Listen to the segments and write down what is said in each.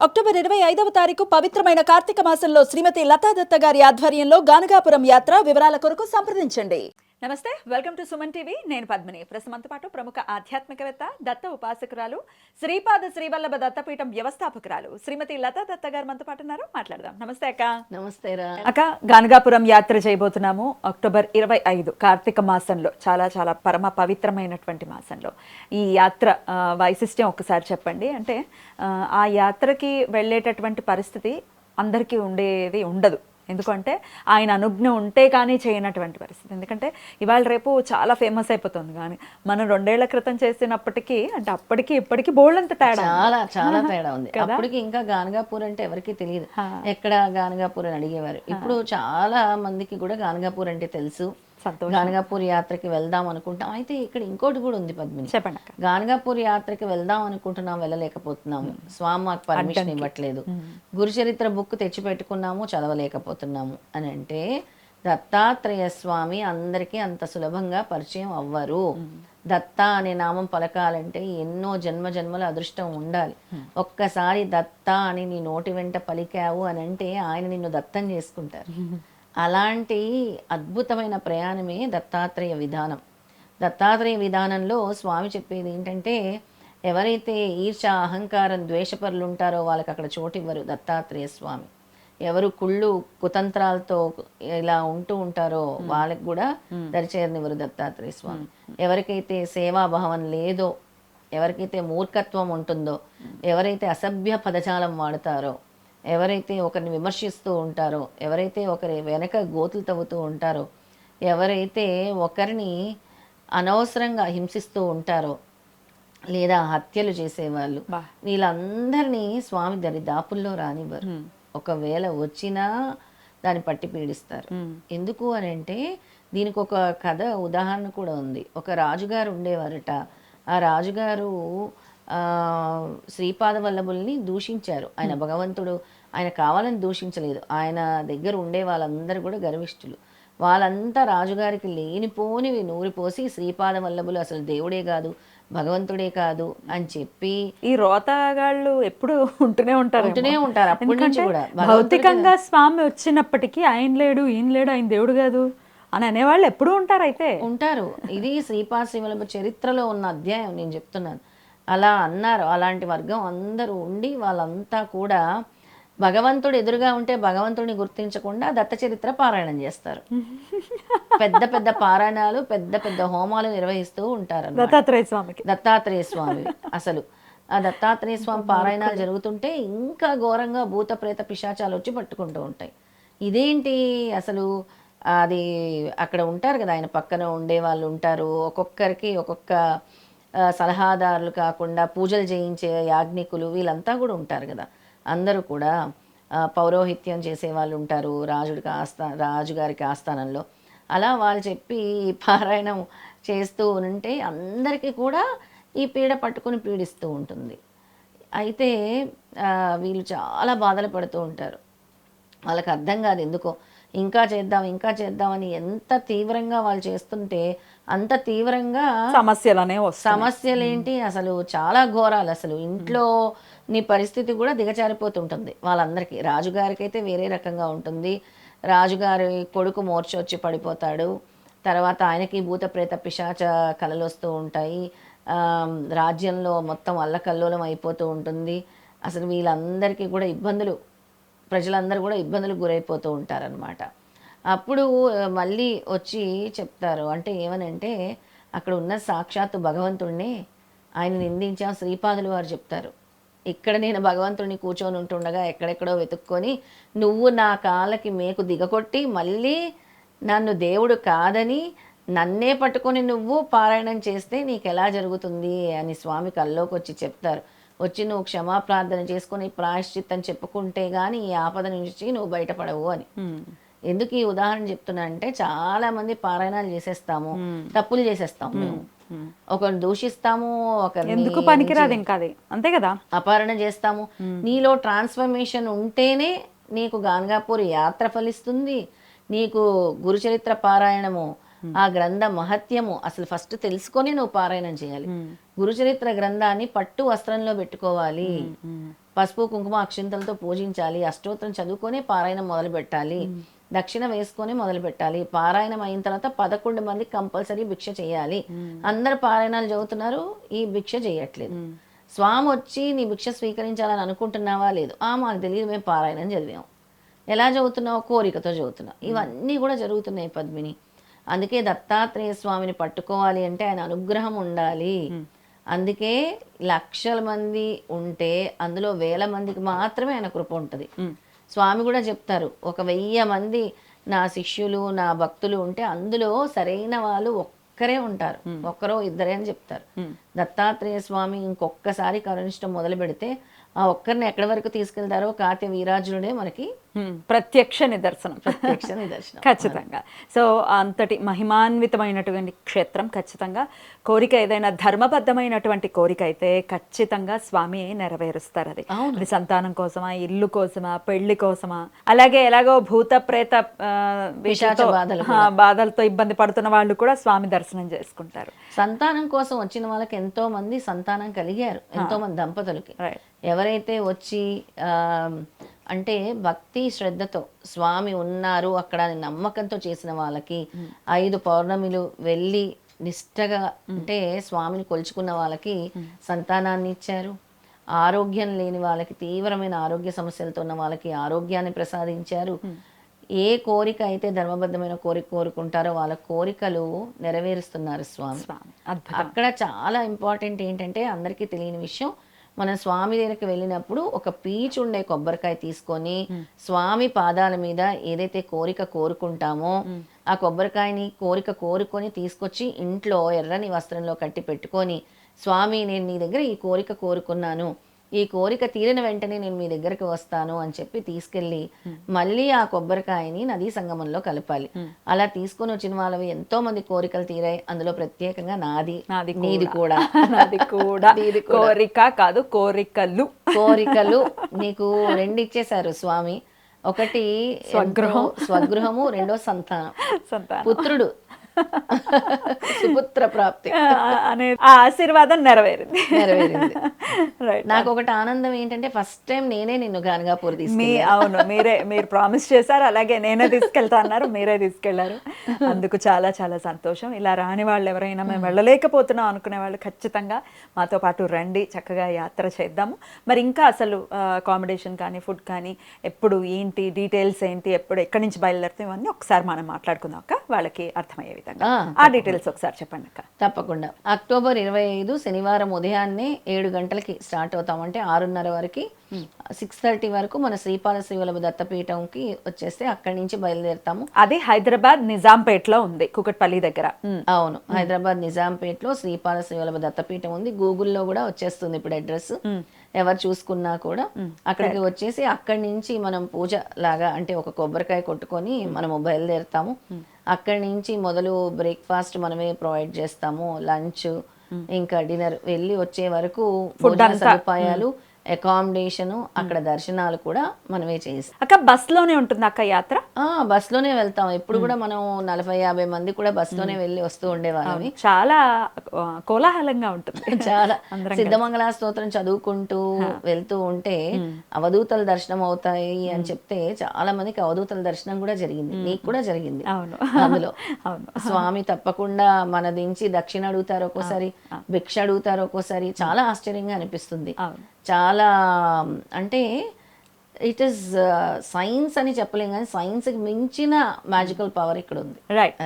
October 25వ తారీఖు పవిత్రమైన కార్తీక మాసంలో శ్రీమతి లతా దత్త గారి ఆధ్వర్యంలో గానగాపురం యాత్ర వివరాల కొరకు సంప్రదించండి. నమస్తే, వెల్కమ్ టు సుమన్ టీవీ. నేను పద్మిని. ప్రస్తుతంతో పాటు ప్రముఖ ఆధ్యాత్మికవేత్త, దత్త ఉపాసకురాలు, శ్రీపాద శ్రీవల్లభ దత్తపీఠం వ్యవస్థాపకురాలు శ్రీమతి లతా దత్త గారు మనతో పాటు ఉన్నారు. మాట్లాడదాం. నమస్తే అక్క. నమస్తే రా అక్క, గానగాపురం యాత్ర చేయబోతున్నాము అక్టోబర్ 25 కార్తీక మాసంలో. చాలా చాలా పరమ పవిత్రమైనటువంటి మాసంలో ఈ యాత్ర వైశిష్ట్యం ఒకసారి చెప్పండి. అంటే ఆ యాత్రకి వెళ్ళేటటువంటి పరిస్థితి అందరికీ ఉండేది ఉండదు. ఎందుకంటే ఆయన అనుజ్ఞ ఉంటే కానీ చేయనటువంటి పరిస్థితి. ఎందుకంటే ఇవాళ రేపు చాలా ఫేమస్ అయిపోతుంది. కానీ మనం 2 ఏళ్ల క్రితం చేసినప్పటికీ, అంటే అప్పటికి ఇప్పటికి బోల్డంత తేడా, చాలా చాలా తేడా ఉంది. అప్పటికి ఇంకా గానగాపూర్ అంటే ఎవరికి తెలియదు, ఎక్కడ గానగాపూర్ అని అడిగేవారు. ఇప్పుడు చాలా మందికి కూడా గానగాపూర్ అంటే తెలుసు. గానగాపూర్ యాత్రకి వెళ్దాం అనుకుంటాం. అయితే ఇక్కడ ఇంకోటి కూడా ఉంది పద్మిని, చెప్పండి. గానగాపూర్ యాత్రకి వెళ్దాం అనుకుంటున్నాం, వెళ్ళలేకపోతున్నాము. స్వామి మాకు పర్మిషన్ ఇవ్వట్లేదు. గురుచరిత్ర బుక్ తెచ్చి పెట్టుకున్నాము, చదవలేకపోతున్నాము అని అంటే దత్తాత్రేయ స్వామి అందరికీ అంత సులభంగా పరిచయం అవ్వరు. దత్త అనే నామం పలకాలంటే ఎన్నో జన్మల అదృష్టం ఉండాలి. ఒక్కసారి దత్త అని నీ నోటి వెంట పలికావు అని అంటే ఆయన నిన్ను దత్తం చేసుకుంటారు. అలాంటి అద్భుతమైన ప్రయాణమే దత్తాత్రేయ విధానం. దత్తాత్రేయ విధానంలో స్వామి చెప్పేది ఏంటంటే, ఎవరైతే ఈర్ష, అహంకారం, ద్వేషపరులు ఉంటారో వాళ్ళకి అక్కడ చోటు ఇవ్వరు దత్తాత్రేయ స్వామి. ఎవరు కుళ్ళు కుతంత్రాలతో ఇలా ఉంటూ ఉంటారో వాళ్ళకి కూడా దరిచేరనివ్వరు దత్తాత్రేయ స్వామి. ఎవరికైతే సేవాభావం లేదో, ఎవరికైతే మూర్ఖత్వం ఉంటుందో, ఎవరైతే అసభ్య పదజాలం వాడతారో, ఎవరైతే ఒకరిని విమర్శిస్తూ ఉంటారో, ఎవరైతే ఒకరి వెనక గోతులు తవ్వుతూ ఉంటారో, ఎవరైతే ఒకరిని అనవసరంగా హింసిస్తూ ఉంటారో, లేదా హత్యలు చేసేవాళ్ళు, వీళ్ళందరినీ స్వామి దరిదాపుల్లో రానివ్వరు. ఒకవేళ వచ్చినా దాన్ని పట్టి పీడిస్తారు. ఎందుకు అని అంటే దీనికి ఒక కథ ఉదాహరణ కూడా ఉంది. ఒక రాజుగారు ఉండేవారట. ఆ రాజుగారు శ్రీపాద వల్లభుల్ని దూషించారు. ఆయన భగవంతుడు, ఆయన కావాలని దూషించలేదు. ఆయన దగ్గర ఉండే వాళ్ళందరూ కూడా గర్విష్ఠులు. వాళ్ళంతా రాజుగారికి లేనిపోనివి నూరిపోసి శ్రీపాద వల్లభులు అసలు దేవుడే కాదు, భగవంతుడే కాదు అని చెప్పి, ఈ రోతగాళ్ళు ఎప్పుడు ఉంటూనే ఉంటారు. అప్పటి నుంచి కూడా భౌతికంగా స్వామి వచ్చినప్పటికీ ఆయన లేడు, ఈయన లేడు, ఆయన దేవుడు కాదు అని అనేవాళ్ళు ఎప్పుడూ ఉంటారు. అయితే ఉంటారు. ఇది శ్రీపాద శ్రీవల్లభ చరిత్రలో ఉన్న అధ్యాయం నేను చెప్తున్నాను. అలా అన్నారు. అలాంటి వర్గం అందరూ ఉండి వాళ్ళంతా కూడా భగవంతుడు ఎదురుగా ఉంటే భగవంతుడిని గుర్తించకుండా దత్త చరిత్ర పారాయణం చేస్తారు. పెద్ద పెద్ద పారాయణాలు, పెద్ద పెద్ద హోమాలు నిర్వహిస్తూ ఉంటారు దత్తాత్రేయ స్వామి. అసలు ఆ దత్తాత్రేయ స్వామి పారాయణాలు జరుగుతుంటే ఇంకా ఘోరంగా భూత ప్రేత పిశాచాలు వచ్చి పట్టుకుంటూ ఉంటాయి. ఇదేంటి అసలు, అది అక్కడ ఉంటారు కదా, ఆయన పక్కన ఉండే వాళ్ళు ఉంటారు. ఒక్కొక్కరికి ఒక్కొక్క సలహాదారులు కాకుండా పూజలు చేయించే యాజ్ఞికులు వీళ్ళంతా కూడా ఉంటారు కదా. అందరూ కూడా పౌరోహిత్యం చేసే వాళ్ళు ఉంటారు రాజుగారికి ఆస్థానంలో. అలా వాళ్ళు చెప్పి పారాయణం చేస్తూ ఉంటే అందరికీ కూడా ఈ పీడ పట్టుకుని పీడిస్తూ ఉంటుంది. అయితే వీళ్ళు చాలా బాధలు పడుతూ ఉంటారు. వాళ్ళకి అర్థం కాదు ఎందుకో, ఇంకా చేద్దామని ఎంత తీవ్రంగా వాళ్ళు చేస్తుంటే అంత తీవ్రంగా సమస్యలేంటి అసలు చాలా ఘోరాలు. అసలు ఇంట్లో నీ పరిస్థితి కూడా దిగజారిపోతుంటుంది వాళ్ళందరికీ. రాజుగారికి అయితే వేరే రకంగా ఉంటుంది. రాజుగారి కొడుకు మూర్ఛొచ్చి పడిపోతాడు. తర్వాత ఆయనకి భూత ప్రేత పిశాచ కలలు వస్తూ ఉంటాయి. రాజ్యంలో మొత్తం అల్లకల్లోలం అయిపోతూ ఉంటుంది. అసలు వీళ్ళందరికీ కూడా ఇబ్బందులు, ప్రజలందరూ కూడా ఇబ్బందులకు గురైపోతూ ఉంటారనమాట. అప్పుడు మళ్ళీ వచ్చి చెప్తారు. అంటే ఏమనంటే, అక్కడ ఉన్న సాక్షాత్తు భగవంతుడిని ఆయన నిందించాం. శ్రీపాదులు వారు చెప్తారు, ఇక్కడ నేను భగవంతుడిని కూర్చొని ఉంటుండగా ఎక్కడెక్కడో వెతుక్కొని నువ్వు నా కాళ్ళకి మేకు దిగకొట్టి మళ్ళీ నన్ను దేవుడు కాదని నన్నే పట్టుకొని నువ్వు పారాయణం చేస్తే నీకు ఎలా జరుగుతుంది అని స్వామి కల్లోకి వచ్చి చెప్తారు. వచ్చి నువ్వు క్షమాప్రార్థన చేసుకొని ప్రాయశ్చిత్తం చెప్పుకుంటే గానీ ఈ ఆపద నుంచి నువ్వు బయటపడవు అని. ఎందుకు ఈ ఉదాహరణ చెప్తున్నా అంటే, చాలా మంది పారాయణాలు చేసేస్తాము, తప్పులు చేసేస్తాము. మేము ఒకరిని దూషిస్తాము, ఒకరిని ఎందుకు పనికిరాదు ఇంకా అది, అంతే కదా, అపహరణ చేస్తాము. నీలో ట్రాన్స్ఫర్మేషన్ ఉంటేనే నీకు గానగాపూర్ యాత్ర ఫలిస్తుంది, నీకు గురుచరిత్ర పారాయణము ఆ గ్రంథ మహత్యము అసలు ఫస్ట్ తెలుసుకొని నువ్వు పారాయణం చేయాలి. గురుచరిత్ర గ్రంథాన్ని పట్టు వస్త్రంలో పెట్టుకోవాలి, పసుపు కుంకుమ అక్షింతలతో పూజించాలి, అష్టోత్తరం చదువుకొని పారాయణం మొదలు పెట్టాలి, దక్షిణ వేసుకొని మొదలు పెట్టాలి. పారాయణం అయిన తర్వాత 11 మంది కంపల్సరీ భిక్ష చేయాలి. అందరు పారాయణాలు చదువుతున్నారు, ఈ భిక్ష చేయట్లేదు. స్వామి వచ్చి నీ భిక్ష స్వీకరించాలని అనుకుంటున్నావా లేదు, మాకు తెలియదు, మేము పారాయణం చదివాం. ఎలా చదువుతున్నావు? కోరికతో చదువుతున్నావు. ఇవన్నీ కూడా జరుగుతున్నాయి పద్మిని. అందుకే దత్తాత్రేయ స్వామిని పట్టుకోవాలి అంటే ఆయన అనుగ్రహం ఉండాలి. అందుకే లక్షల మంది ఉంటే అందులో 1000 మందికి మాత్రమే ఆయన కృప ఉంటుంది. స్వామి కూడా చెప్తారు, 1000 మంది నా శిష్యులు నా భక్తులు ఉంటే అందులో సరైన వాళ్ళు ఒక్కరే ఉంటారు, ఒక్కరో ఇద్దరే అని చెప్తారు. దత్తాత్రేయ స్వామి ఇంకొక్కసారి కరుణిష్టం మొదలు పెడితే ఆ ఒక్కరిని ఎక్కడి వరకు తీసుకెళ్తారో కార్తీయ వీరార్జునుడే మనకి ప్రత్యక్ష నిదర్శనం. ఖచ్చితంగా. సో అంతటి మహిమాన్వితమైనటువంటి క్షేత్రం. ఖచ్చితంగా కోరిక ఏదైనా ధర్మబద్ధమైనటువంటి కోరిక అయితే ఖచ్చితంగా స్వామి నెరవేరుస్తారు. అది సంతానం కోసమా, ఇల్లు కోసమా, పెళ్లి కోసమా, అలాగే ఎలాగో భూత ప్రేత బాధలతో ఇబ్బంది పడుతున్న వాళ్ళు కూడా స్వామి దర్శనం చేసుకుంటారు. సంతానం కోసం వచ్చిన వాళ్ళకి ఎంతో మంది సంతానం కలిగారు, ఎంతో మంది దంపతులకి. ఎవరైతే వచ్చి అంటే భక్తి శ్రద్ధతో స్వామి ఉన్నారు అక్కడ అని నమ్మకంతో చేసిన వాళ్ళకి 5 పౌర్ణమిలు వెళ్ళి నిష్టగా అంటే స్వామిని కొలుచుకున్న వాళ్ళకి సంతానాన్ని ఇచ్చారు. ఆరోగ్యం లేని వాళ్ళకి, తీవ్రమైన ఆరోగ్య సమస్యలతో ఉన్న వాళ్ళకి ఆరోగ్యాన్ని ప్రసాదించారు. ఏ కోరిక అయితే ధర్మబద్ధమైన కోరిక కోరుకుంటారో వాళ్ళ కోరికలు నెరవేరుస్తున్నారు స్వామి. అక్కడ చాలా ఇంపార్టెంట్ ఏంటంటే అందరికీ తెలియని విషయం, మన స్వామి దగ్గరికి వెళ్ళినప్పుడు ఒక పీచు ఉండే కొబ్బరికాయ తీసుకొని స్వామి పాదాల మీద ఏదైతే కోరిక కోరుకుంటామో ఆ కొబ్బరికాయని కోరిక కోరుకొని తీసుకొచ్చి ఇంట్లో ఎర్రని వస్త్రంలో కట్టి పెట్టుకొని, స్వామి నేను నీ దగ్గర ఈ కోరిక కోరుకున్నాను, ఈ కోరిక తీరిన వెంటనే నేను మీ దగ్గరకు వస్తాను అని చెప్పి తీసుకెళ్ళి మళ్ళీ ఆ కొబ్బరికాయని నదీ సంగమంలో కలపాలి. అలా తీసుకొని వచ్చిన వాళ్ళవి ఎంతో మంది కోరికలు తీరాయి. అందులో ప్రత్యేకంగా నీది కూడా. కోరిక కాదు, కోరికలు నీకు 2 ఇచ్చేశారు స్వామి. ఒకటి స్వగృహము, రెండో సంతానం, పుత్రుడు, సుపుత్ర ప్రాప్తి అనే ఆశీర్వాదం నెరవేరింది. నాకు ఒకటి ఆనందం ఏంటంటే ఫస్ట్ టైం నేనే నిన్ను గానగాపూర్ అవును, మీరు ప్రామిస్ చేశారు, అలాగే నేనే తీసుకెళ్తా అన్నారు, మీరే తీసుకెళ్లారు. అందుకు చాలా చాలా సంతోషం. ఇలా రాని వాళ్ళు ఎవరైనా మేము వెళ్ళలేకపోతున్నాం అనుకునే వాళ్ళు ఖచ్చితంగా మాతో పాటు రండి, చక్కగా యాత్ర చేద్దాము. మరి ఇంకా అసలు అకామిడేషన్ కానీ ఫుడ్ కానీ ఎప్పుడు ఏంటి, డీటెయిల్స్ ఏంటి, ఎప్పుడు ఎక్కడి నుంచి బయలుదేరుతాం, ఇవన్నీ ఒకసారి మనం మాట్లాడుకుందాం అక్క, వాళ్ళకి అర్థమయ్యే విధంగా ఆ డీటెయిల్స్ ఒకసారి చెప్పండి అక్క. తప్పకుండా. అక్టోబర్ 25 శనివారం ఉదయాన్నే 7 గంటలకి స్టార్ట్ అవుతామంటే 6:30 వరకు 6:30 వరకు మన శ్రీపాద శ్రీవల్లభ దత్తపీఠంకి వచ్చేస్తే అక్కడి నుంచి బయలుదేరుతాము. అది హైదరాబాద్ నిజాంపేటలో ఉంది, కుకట్పల్లి దగ్గర. అవును, హైదరాబాద్ నిజాంపేటలో శ్రీపాద శ్రీవల్లభ దత్తపీఠం ఉంది. గూగుల్లో కూడా వచ్చేస్తుంది ఇప్పుడు అడ్రస్, ఎవరు చూసుకున్నా కూడా. అక్కడికి వచ్చేసి అక్కడి నుంచి మనం పూజ లాగా అంటే ఒక కొబ్బరికాయ కొట్టుకొని మనము బయలుదేరుతాము. అక్కడి నుంచి మొదలు బ్రేక్ఫాస్ట్ మనమే ప్రొవైడ్ చేస్తాము, లంచ్ ఇంకా డిన్నర్, వెళ్ళి వచ్చే వరకు భోజన సదుపాయాలు, అకామిడేషన్, అక్కడ దర్శనాలు కూడా మనమే చేస్తాం. అక్క బస్లోనే ఉంటుంది అక్క యాత్ర? బస్లోనే వెళ్తాం. ఎప్పుడు కూడా మనం 40-50 మంది కూడా బస్లోనే వెళ్ళి వస్తూ ఉండేవాళ్ళం. చాలా కోలాహలంగా ఉంటుంది. చాలా సిద్ధమంగళ స్తోత్రం చదువుకుంటూ వెళ్తూ ఉంటే అవధూతల దర్శనం అవుతాయి అని చెప్తే చాలా మందికి అవధూతల దర్శనం కూడా జరిగింది. నీకు కూడా జరిగింది. అందులో స్వామి తప్పకుండా మన దించి దక్షిణ అడుగుతారు, ఒక్కోసారి భిక్ష అడుగుతారు, ఒక్కోసారి చాలా ఆశ్చర్యంగా అనిపిస్తుంది. చాలా అంటే ఇట్ ఈస్ సైన్స్ అని చెప్పలేం కానీ సైన్స్కి మించిన మ్యాజికల్ పవర్ ఇక్కడ ఉంది. రైట్.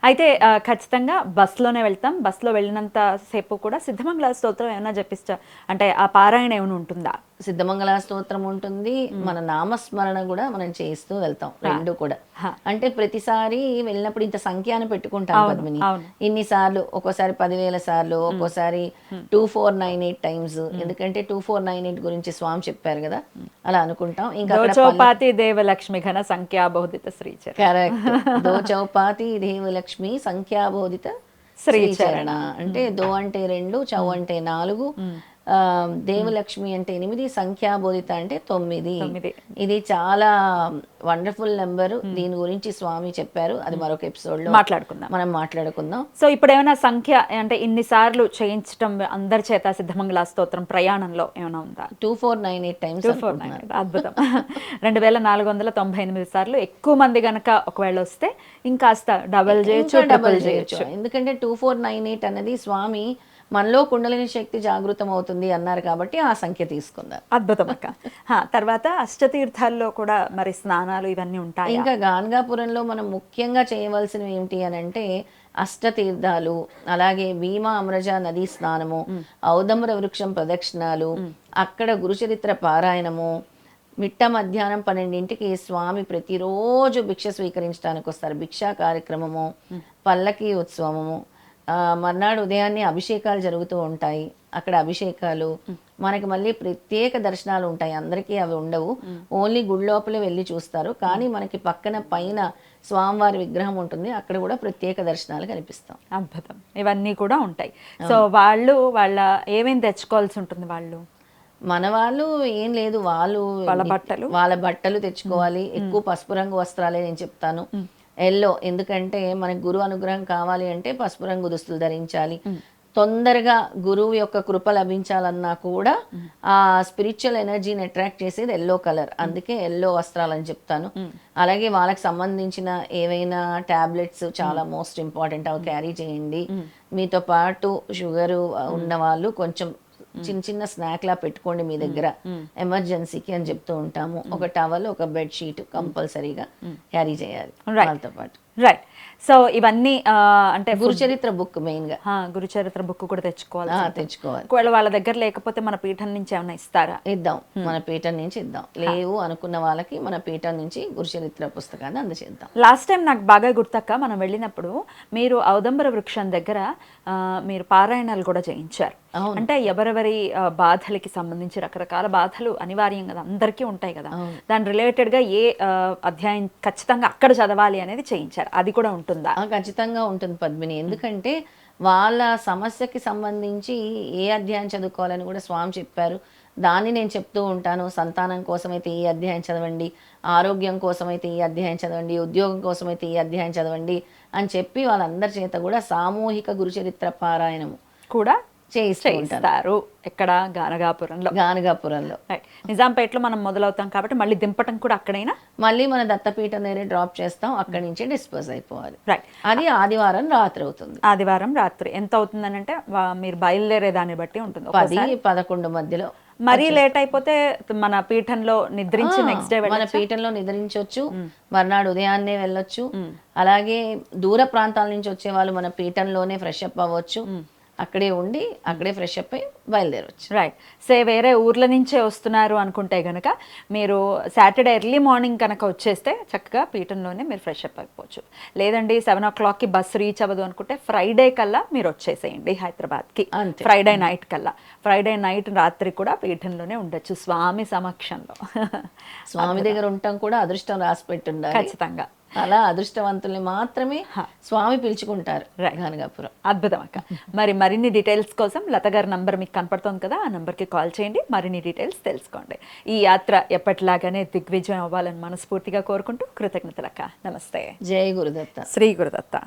అయితే ఖచ్చితంగా బస్లోనే వెళ్తాం. బస్లో వెళ్ళినంత సేపు కూడా సిద్ధమంగళ స్తోత్రం ఏమైనా జపిస్తా అంటే ఆ పారాయణ ఏమైనా ఉంటుందా? సిద్ధమంగళ స్తోత్రం ఉంటుంది, మన నామస్మరణ కూడా మనం చేస్తూ వెళ్తాం, రెండు కూడా. అంటే ప్రతిసారి వెళ్ళినప్పుడు ఇంత సంఖ్య అని పెట్టుకుంటాం పద్మిని, ఇన్నిసార్లు, ఒక్కోసారి 10,000 సార్లు, ఒక్కోసారి 2498 టైమ్స్. ఎందుకంటే 2498 గురించి స్వామి చెప్పారు కదా, అలా అనుకుంటాం. ఇంకా దోచౌపాతి దేవలక్ష్మి ఘన సంఖ్యాబోధిత శ్రీచరణ. కరెక్ట్, దోచౌపాతి దేవలక్ష్మి సంఖ్యాబోధిత శ్రీచరణ. అంటే దో అంటే 2, చౌ అంటే 4, దేవలక్ష్మి అంటే 8, సంఖ్యాబోధిత అంటే 9. 9. ఇది చాలా వండర్ఫుల్ నెంబర్. దీని గురించి స్వామి చెప్పారు, అది మరొక ఎపిసోడ్ లో మనం మాట్లాడుకుందాం. సో ఇప్పుడు ఏమైనా సంఖ్య అంటే ఇన్నిసార్లు చేయించడం అందరి చేత సిద్ధమంగళ స్తోత్రం ప్రయాణంలో ఏమైనా ఉందా? 2498 టైమ్స్. 2498 అద్భుతం. 2498 సార్లు. ఎక్కువ మంది గనక ఒకవేళ వస్తే ఇంకాస్త డబల్ చేయొచ్చు. ఎందుకంటే 2498 అనేది స్వామి మనలో కుండలిని శక్తి జాగృతం అవుతుంది అన్నారు కాబట్టి ఆ సంఖ్య తీసుకుందాం. అద్భుతం అక్క. తర్వాత అష్టతీర్థాల్లో కూడా మరి స్నానాలు ఇవన్నీ ఉంటాయి. ఇంకా గాన్గాపురంలో మనం ముఖ్యంగా చేయవలసినవి ఏమిటి అని అంటే అష్టతీర్థాలు, అలాగే భీమా అమరజ నదీ స్నానము, ఔదంబర వృక్షం ప్రదక్షిణాలు, అక్కడ గురుచరిత్ర పారాయణము, మిట్ట మధ్యాహ్నం 12ంటికి స్వామి ప్రతిరోజు భిక్ష స్వీకరించడానికి వస్తారు, భిక్షా కార్యక్రమము, పల్లకి ఉత్సవము, మర్నాడు ఉదయాన్నే అభిషేకాలు జరుగుతూ ఉంటాయి. అక్కడ అభిషేకాలు, మనకి మళ్ళీ ప్రత్యేక దర్శనాలు ఉంటాయి. అందరికీ అవి ఉండవు, ఓన్లీ గుడి లోపలే వెళ్ళి చూస్తారు. కానీ మనకి పక్కన పైన స్వామివారి విగ్రహం ఉంటుంది, అక్కడ కూడా ప్రత్యేక దర్శనాలు కనిపిస్తాం. అద్భుతం. ఇవన్నీ కూడా ఉంటాయి. సో వాళ్ళ ఏమేమి తెచ్చుకోవాల్సి ఉంటుంది? మన వాళ్ళు ఏం లేదు, వాళ్ళ బట్టలు తెచ్చుకోవాలి. ఎక్కువ పసుపు రంగు వస్త్రాలే నేను చెప్తాను. ఎల్లో, ఎందుకంటే మనకి గురువు అనుగ్రహం కావాలి అంటే పసుపు రంగు దుస్తులు ధరించాలి. తొందరగా గురువు యొక్క కృప లభించాలన్నా కూడా ఆ స్పిరిచువల్ ఎనర్జీని అట్రాక్ట్ చేసేది ఎల్లో కలర్, అందుకే ఎల్లో వస్త్రాలని చెప్తాను. అలాగే వాళ్ళకి సంబంధించిన ఏవైనా టాబ్లెట్స్ చాలా మోస్ట్ ఇంపార్టెంట్, అవి క్యారీ చేయండి. మీతో పాటు షుగర్ ఉన్న వాళ్ళు కొంచెం చిన్న చిన్న స్నాక్ లా పెట్టుకోండి మీ దగ్గర, ఎమర్జెన్సీకి అని చెప్తూ ఉంటాము. ఒక టవల్, ఒక బెడ్ షీట్ కంపల్సరీగా క్యారీ చేయాలి వాళ్ళతో పాటు. రైట్. సో ఇవన్నీ అంటే గురుచరిత్ర బుక్ మెయిన్ గా, గురుచరిత్ర బుక్ కూడా తెచ్చుకోవాలి. తెచ్చుకోవాలి. వాళ్ళ దగ్గర లేకపోతే మన పీఠం నుంచి ఏమైనా ఇస్తారా? ఇద్దాం, మన పీఠం నుంచి ఇద్దాం. లేవు అనుకున్న వాళ్ళకి మన పీఠం నుంచి గురుచరిత్ర పుస్తకాన్ని అందజేద్దాం. లాస్ట్ టైం నాకు బాగా గుర్తక్క, మనం వెళ్ళినప్పుడు మీరు ఔదంబర వృక్షం దగ్గర మీరు పారాయణాలు కూడా చేయించారు. అంటే ఎవరెవరి బాధలకి సంబంధించి రకరకాల బాధలు అనివార్యంగా అందరికీ ఉంటాయి కదా, దాని రిలేటెడ్ గా ఏ అధ్యాయం ఖచ్చితంగా అక్కడ చదవాలి అనేది చేయించారు. అది కూడా ఉంటుందా? ఖచ్చితంగా ఉంటుంది పద్మిని. ఎందుకంటే వాళ్ళ సమస్యకి సంబంధించి ఏ అధ్యాయం చదువుకోవాలని కూడా స్వామి చెప్పారు. దాన్ని నేను చెప్తూ ఉంటాను. సంతానం కోసమైతే ఈ అధ్యాయం చదవండి, ఆరోగ్యం కోసమైతే ఈ అధ్యాయం చదవండి, ఉద్యోగం కోసమైతే ఈ అధ్యాయం చదవండి అని చెప్పి వాళ్ళందరి చేత కూడా సామూహిక గురుచరిత్ర పారాయణము కూడా చేయిస్తారు. ఎక్కడ? గానగాపురంలో. నిజాంపేటలో మనం మొదలవుతాం కాబట్టి మళ్ళీ దింపటం కూడా అక్కడైనా మళ్ళీ మన దత్తపీఠం దగ్గర డ్రాప్ చేస్తాం, అక్కడి నుంచి డిస్పోజ్ అయిపోవాలి. రైట్. అది ఆదివారం రాత్రి అవుతుంది. ఆదివారం రాత్రి ఎంత అవుతుందని అంటే మీరు బయలుదేరే దాన్ని బట్టి ఉంటుంది. 10-11 మధ్యలో. మరీ లేట్ అయిపోతే మన పీఠంలో నిద్రించి నెక్స్ట్ డే మన పీఠంలో నిద్రించవచ్చు, మర్నాడు ఉదయాన్నే వెళ్ళొచ్చు. అలాగే దూర ప్రాంతాల నుంచి వచ్చే వాళ్ళు మన పీఠంలోనే ఫ్రెష్ అప్ అవ్వచ్చు, అక్కడే ఉండి అక్కడే ఫ్రెష్ అప్ అయి బయలుదేరవచ్చు. రైట్. వేరే ఊర్ల నుంచే వస్తున్నారు అనుకుంటే కనుక మీరు సాటర్డే ఎర్లీ మార్నింగ్ కనుక వచ్చేస్తే చక్కగా పీఠంలోనే మీరు ఫ్రెష్ అప్ అయిపోవచ్చు. లేదండి 7 o'clockకి బస్సు రీచ్ అవ్వదు అనుకుంటే ఫ్రైడే కల్లా మీరు వచ్చేసేయండి హైదరాబాద్కి. ఫ్రైడే నైట్ కల్లా, ఫ్రైడే నైట్ రాత్రి కూడా పీఠంలోనే ఉండొచ్చు స్వామి సమక్షంలో. స్వామి దగ్గర ఉండటం కూడా అదృష్టం రాసి పెట్టుండాలి ఖచ్చితంగా. అలా అదృష్టవంతుల్ని మాత్రమే స్వామి పిలుచుకుంటారు గానగాపురం. అద్భుతం అక్క. మరిన్ని డీటెయిల్స్ కోసం లత గారి నంబర్ మీకు కనపడుతుంది కదా, ఆ నంబర్కి కాల్ చేయండి, మరిన్ని డీటెయిల్స్ తెలుసుకోండి. ఈ యాత్ర ఎప్పటిలాగానే దిగ్విజయం అవ్వాలని మనస్ఫూర్తిగా కోరుకుంటూ కృతజ్ఞతలక్క. నమస్తే. జై గురుదత్త. శ్రీ గురుదత్త.